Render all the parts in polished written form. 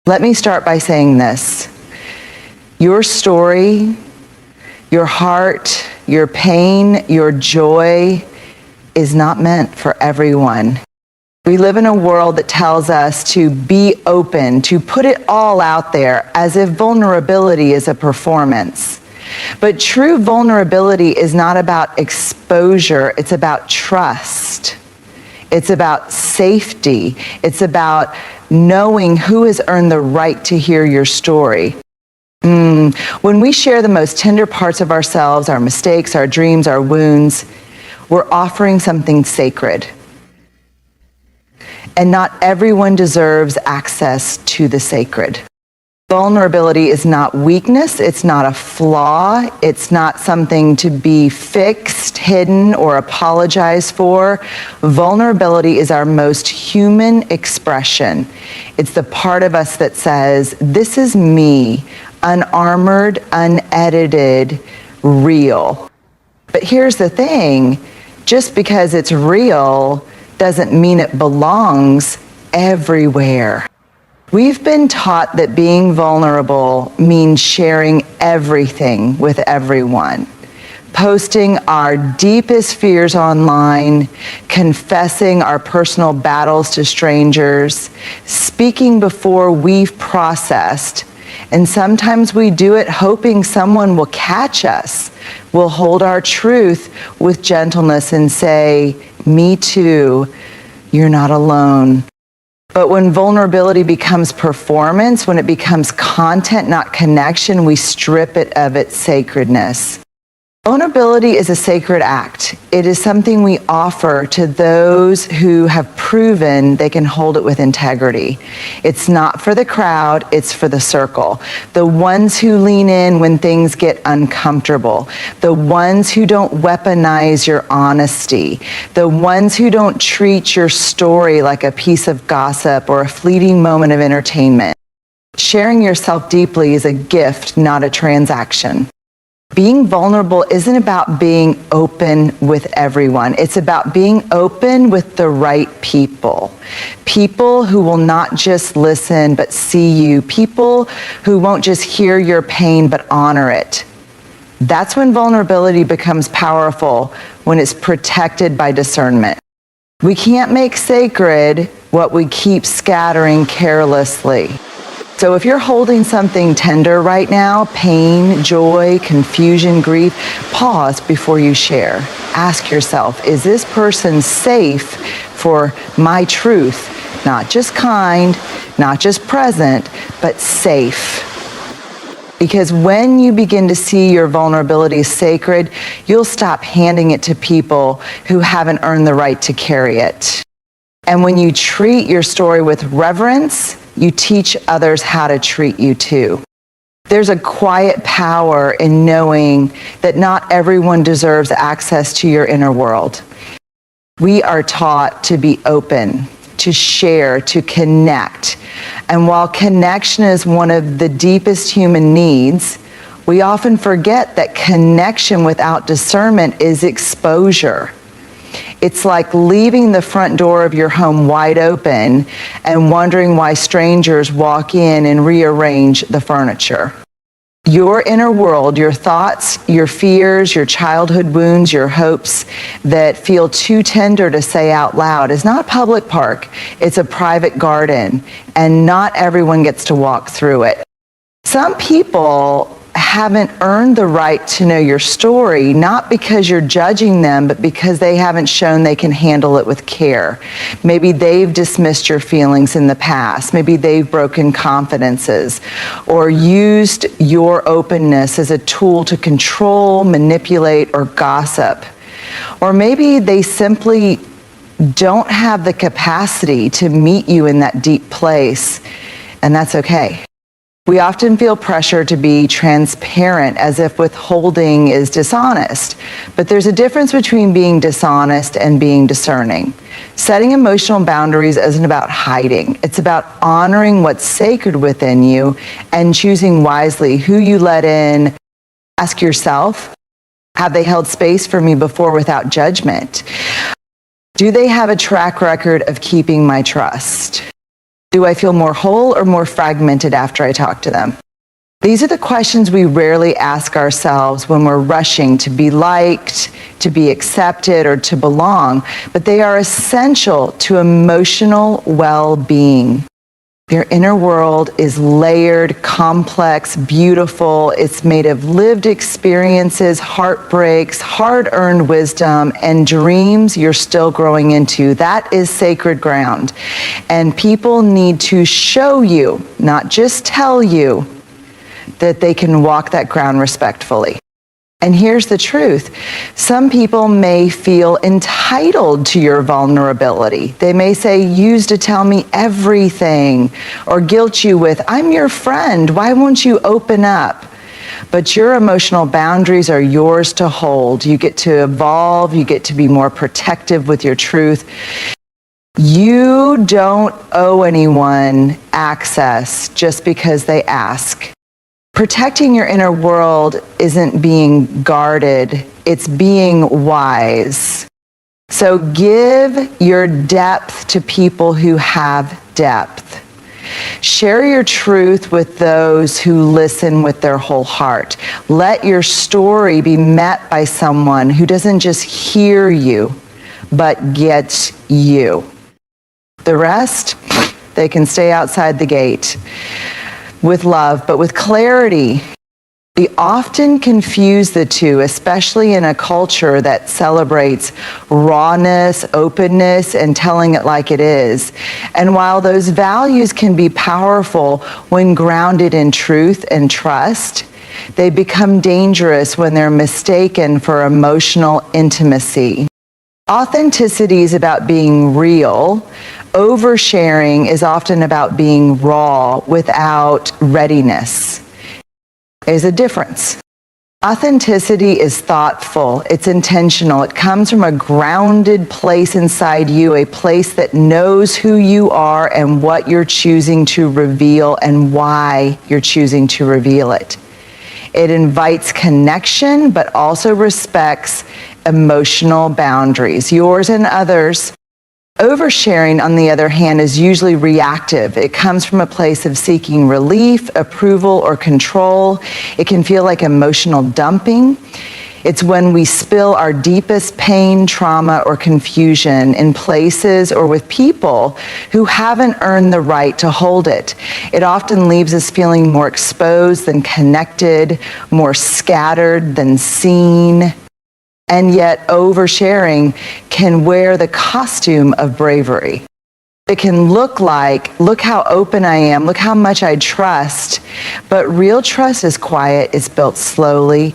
Let me start by saying this. Your story, your heart, your pain, your joy is not meant for everyone. We live in a world that tells us to be open, to put it all out there, as if vulnerability is a performance. But true vulnerability is not about exposure, it's about trust. It's about safety. It's about knowing who has earned the right to hear your story. When we share the most tender parts of ourselves, our mistakes, our dreams, our wounds, we're offering something sacred. And not everyone deserves access to the sacred. Vulnerability is not weakness, it's not a flaw, it's not something to be fixed, hidden, or apologized for. Vulnerability is our most human expression. It's the part of us that says, this is me, unarmored, unedited, real. But here's the thing, just because it's real doesn't mean it belongs everywhere. We've been taught that being vulnerable means sharing everything with everyone, posting our deepest fears online, confessing our personal battles to strangers, speaking before we've processed, and sometimes we do it hoping someone will catch us, will hold our truth with gentleness and say, "Me too, you're not alone." But when vulnerability becomes performance, when it becomes content, not connection, we strip it of its sacredness. Vulnerability is a sacred act. It is something we offer to those who have proven they can hold it with integrity. It's not for the crowd, it's for the circle. The ones who lean in when things get uncomfortable. The ones who don't weaponize your honesty. The ones who don't treat your story like a piece of gossip or a fleeting moment of entertainment. Sharing yourself deeply is a gift, not a transaction. Being vulnerable isn't about being open with everyone. It's about being open with the right people. People who will not just listen, but see you. People who won't just hear your pain, but honor it. That's when vulnerability becomes powerful, when it's protected by discernment. We can't make sacred what we keep scattering carelessly. So if you're holding something tender right now, pain, joy, confusion, grief, pause before you share. Ask yourself, is this person safe for my truth? Not just kind, not just present, but safe. Because when you begin to see your vulnerability sacred, you'll stop handing it to people who haven't earned the right to carry it. And when you treat your story with reverence, you teach others how to treat you too. There's a quiet power in knowing that not everyone deserves access to your inner world. We are taught to be open, to share, to connect. And while connection is one of the deepest human needs, we often forget that connection without discernment is exposure. It's like leaving the front door of your home wide open and wondering why strangers walk in and rearrange the furniture. Your inner world, your thoughts, your fears, your childhood wounds, your hopes that feel too tender to say out loud is not a public park. It's a private garden, and not everyone gets to walk through it. Some people haven't earned the right to know your story, not because you're judging them, but because they haven't shown they can handle it with care. Maybe they've dismissed your feelings in the past. Maybe they've broken confidences or used your openness as a tool to control, manipulate, or gossip. Or maybe they simply don't have the capacity to meet you in that deep place, and that's okay. We often feel pressure to be transparent, as if withholding is dishonest. But there's a difference between being dishonest and being discerning. Setting emotional boundaries isn't about hiding. It's about honoring what's sacred within you and choosing wisely who you let in. Ask yourself, have they held space for me before without judgment? Do they have a track record of keeping my trust? Do I feel more whole or more fragmented after I talk to them? These are the questions we rarely ask ourselves when we're rushing to be liked, to be accepted, or to belong, but they are essential to emotional well-being. Your inner world is layered, complex, beautiful. It's made of lived experiences, heartbreaks, hard-earned wisdom, and dreams you're still growing into. That is sacred ground. And people need to show you, not just tell you, that they can walk that ground respectfully. And here's the truth. Some people may feel entitled to your vulnerability. They may say, "You used to tell me everything," or guilt you with, "I'm your friend, why won't you open up?" But your emotional boundaries are yours to hold. You get to evolve, you get to be more protective with your truth. You don't owe anyone access just because they ask. Protecting your inner world isn't being guarded, it's being wise. So give your depth to people who have depth. Share your truth with those who listen with their whole heart. Let your story be met by someone who doesn't just hear you, but gets you. The rest, they can stay outside the gate. With love, but with clarity. We often confuse the two, especially in a culture that celebrates rawness, openness, and telling it like it is. And while those values can be powerful when grounded in truth and trust, they become dangerous when they're mistaken for emotional intimacy. Authenticity is about being real. Oversharing is often about being raw without readiness. There's a difference. Authenticity is thoughtful, it's intentional, it comes from a grounded place inside you, a place that knows who you are and what you're choosing to reveal and why you're choosing to reveal it. It invites connection, but also respects emotional boundaries, yours and others. Oversharing, on the other hand, is usually reactive. It comes from a place of seeking relief, approval, or control. It can feel like emotional dumping. It's when we spill our deepest pain, trauma, or confusion in places or with people who haven't earned the right to hold it. It often leaves us feeling more exposed than connected, more scattered than seen. And yet oversharing can wear the costume of bravery. It can look like, look how open I am, look how much I trust. But real trust is quiet, it's built slowly.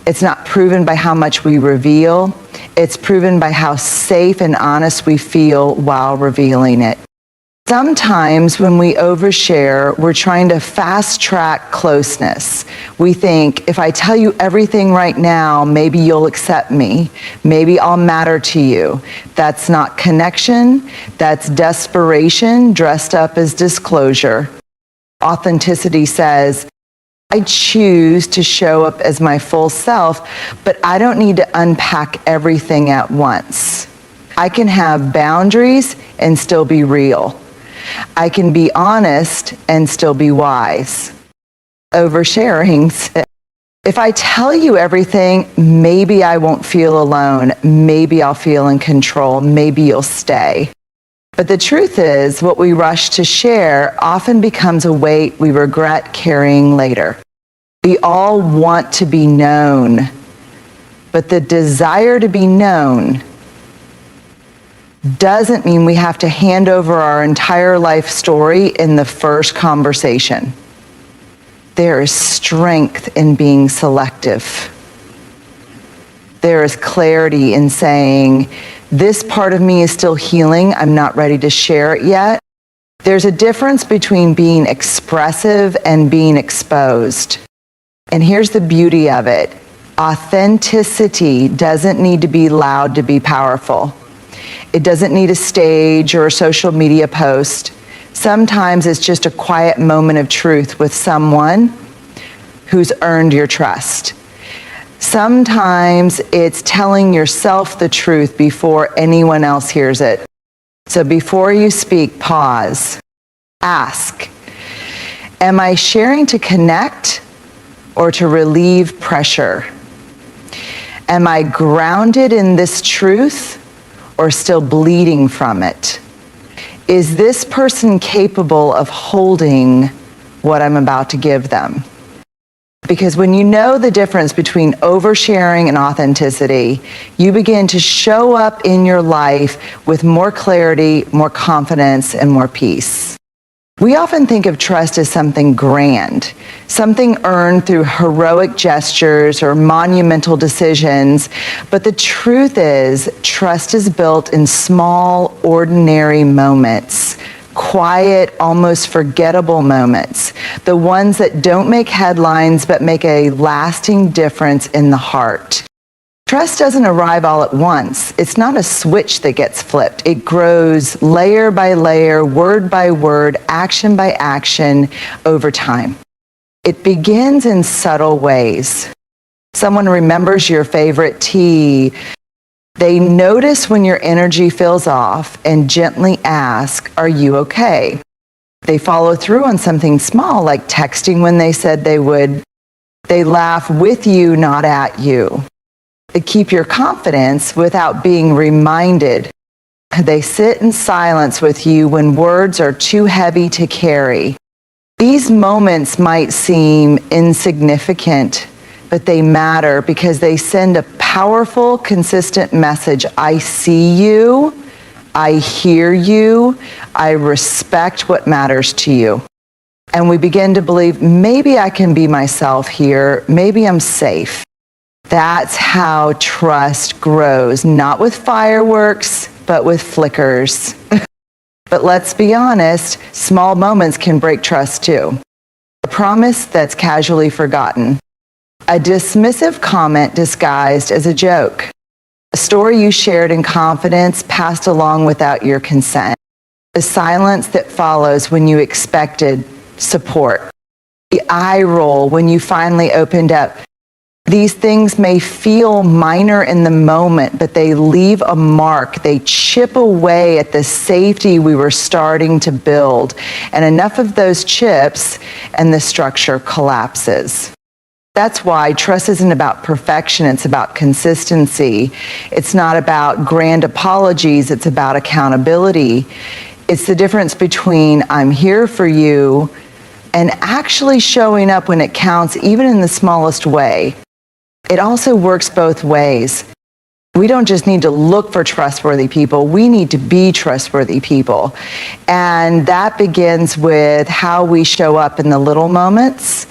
It's not proven by how much we reveal. It's proven by how safe and honest we feel while revealing it. Sometimes when we overshare, we're trying to fast track closeness. We think, if I tell you everything right now, maybe you'll accept me. Maybe I'll matter to you. That's not connection. That's desperation dressed up as disclosure. Authenticity says, I choose to show up as my full self, but I don't need to unpack everything at once. I can have boundaries and still be real. I can be honest and still be wise. Oversharing says, if I tell you everything, maybe I won't feel alone. Maybe I'll feel in control. Maybe you'll stay. But the truth is, what we rush to share often becomes a weight we regret carrying later. We all want to be known, but the desire to be known doesn't mean we have to hand over our entire life story in the first conversation. There is strength in being selective. There is clarity in saying, this part of me is still healing, I'm not ready to share it yet. There's a difference between being expressive and being exposed. And here's the beauty of it. Authenticity doesn't need to be loud to be powerful. It doesn't need a stage or a social media post. Sometimes it's just a quiet moment of truth with someone who's earned your trust. Sometimes it's telling yourself the truth before anyone else hears it. So before you speak, pause. Ask, am I sharing to connect or to relieve pressure? Am I grounded in this truth or still bleeding from it? Is this person capable of holding what I'm about to give them? Because when you know the difference between oversharing and authenticity, you begin to show up in your life with more clarity, more confidence, and more peace. We often think of trust as something grand, something earned through heroic gestures or monumental decisions, but the truth is, trust is built in small, ordinary moments, quiet, almost forgettable moments, the ones that don't make headlines but make a lasting difference in the heart. Trust doesn't arrive all at once. It's not a switch that gets flipped. It grows layer by layer, word by word, action by action over time. It begins in subtle ways. Someone remembers your favorite tea. They notice when your energy feels off and gently ask, "Are you okay?" They follow through on something small, like texting when they said they would. They laugh with you, not at you. They keep your confidence without being reminded. They sit in silence with you when words are too heavy to carry. These moments might seem insignificant, but they matter because they send a powerful, consistent message. I see you, I hear you, I respect what matters to you. And we begin to believe, maybe I can be myself here, maybe I'm safe. That's how trust grows, not with fireworks, but with flickers. But let's be honest, small moments can break trust too. A promise that's casually forgotten. A dismissive comment disguised as a joke. A story you shared in confidence passed along without your consent. The silence that follows when you expected support. The eye roll when you finally opened up. These things may feel minor in the moment, but they leave a mark. They chip away at the safety we were starting to build. And enough of those chips and the structure collapses. That's why trust isn't about perfection, it's about consistency. It's not about grand apologies, it's about accountability. It's the difference between I'm here for you and actually showing up when it counts, even in the smallest way. It also works both ways. We don't just need to look for trustworthy people, we need to be trustworthy people. And that begins with how we show up in the little moments.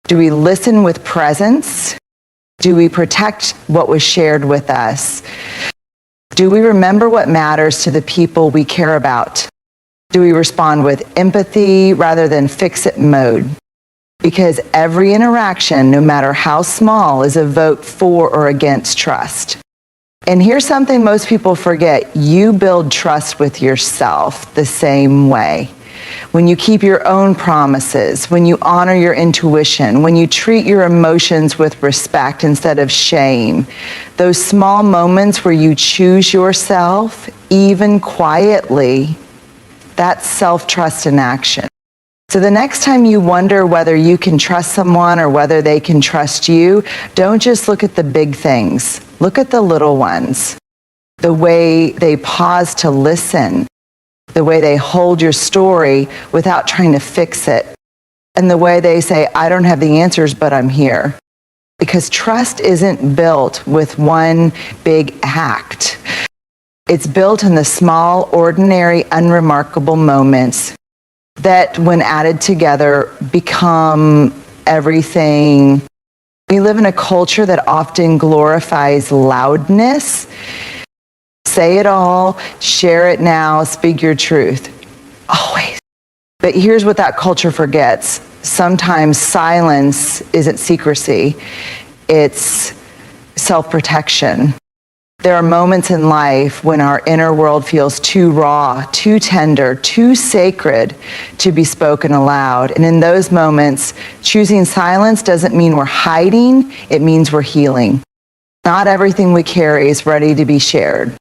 Do we listen with presence? Do we protect what was shared with us? Do we remember what matters to the people we care about? Do we respond with empathy rather than fix-it mode? Because every interaction, no matter how small, is a vote for or against trust. And here's something most people forget. You build trust with yourself the same way. When you keep your own promises, when you honor your intuition, when you treat your emotions with respect instead of shame, those small moments where you choose yourself, even quietly, that's self-trust in action. So the next time you wonder whether you can trust someone or whether they can trust you, don't just look at the big things. Look at the little ones. The way they pause to listen, the way they hold your story without trying to fix it, and the way they say, I don't have the answers, but I'm here. Because trust isn't built with one big act. It's built in the small, ordinary, unremarkable moments that, when added together, become everything. We live in a culture that often glorifies loudness. Say it all, share it now, speak your truth. Always. But here's what that culture forgets. Sometimes silence isn't secrecy, it's self-protection. There are moments in life when our inner world feels too raw, too tender, too sacred to be spoken aloud. And in those moments, choosing silence doesn't mean we're hiding, it means we're healing. Not everything we carry is ready to be shared.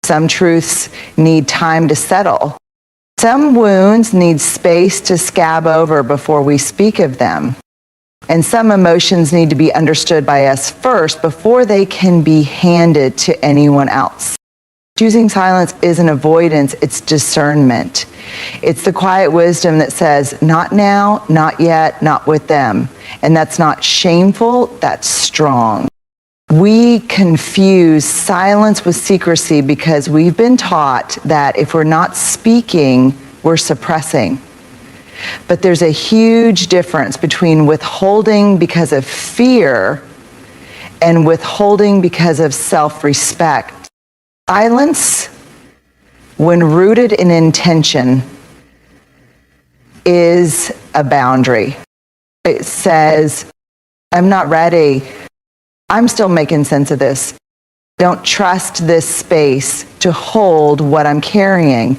Some truths need time to settle. Some wounds need space to scab over before we speak of them. And some emotions need to be understood by us first before they can be handed to anyone else. Choosing silence isn't avoidance, it's discernment. It's the quiet wisdom that says, not now, not yet, not with them. And that's not shameful, that's strong. We confuse silence with secrecy because we've been taught that if we're not speaking, we're suppressing. But there's a huge difference between withholding because of fear and withholding because of self-respect. Silence, when rooted in intention, is a boundary. It says, I'm not ready. I'm still making sense of this. Don't trust this space to hold what I'm carrying.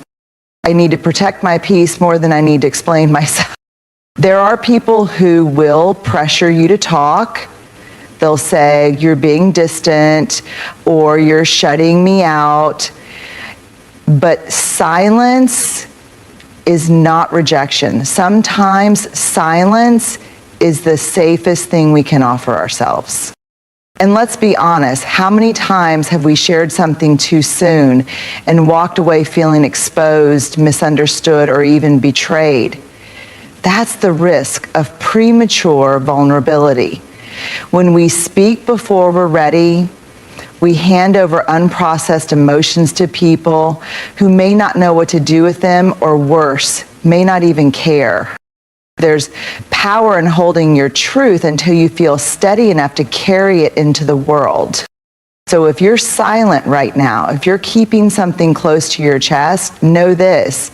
I need to protect my peace more than I need to explain myself. There are people who will pressure you to talk. They'll say, you're being distant, or you're shutting me out. But silence is not rejection. Sometimes silence is the safest thing we can offer ourselves. And let's be honest, how many times have we shared something too soon and walked away feeling exposed, misunderstood, or even betrayed? That's the risk of premature vulnerability. When we speak before we're ready, we hand over unprocessed emotions to people who may not know what to do with them, or worse, may not even care. There's power in holding your truth until you feel steady enough to carry it into the world. So if you're silent right now, if you're keeping something close to your chest, know this.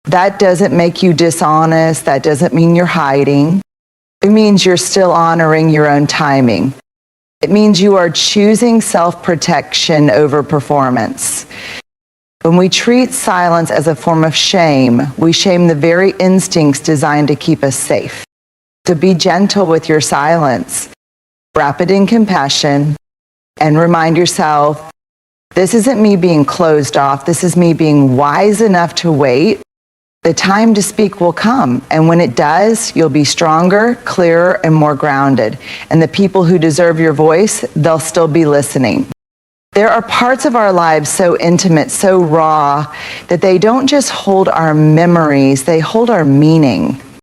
That doesn't make you dishonest. That doesn't mean you're hiding. It means you're still honoring your own timing. It means you are choosing self-protection over performance. When we treat silence as a form of shame, we shame the very instincts designed to keep us safe. So be gentle with your silence. Wrap it in compassion and remind yourself, this isn't me being closed off. This is me being wise enough to wait. The time to speak will come, and when it does, you'll be stronger, clearer, and more grounded. And the people who deserve your voice, they'll still be listening. There are parts of our lives so intimate, so raw, that they don't just hold our memories, they hold our meaning.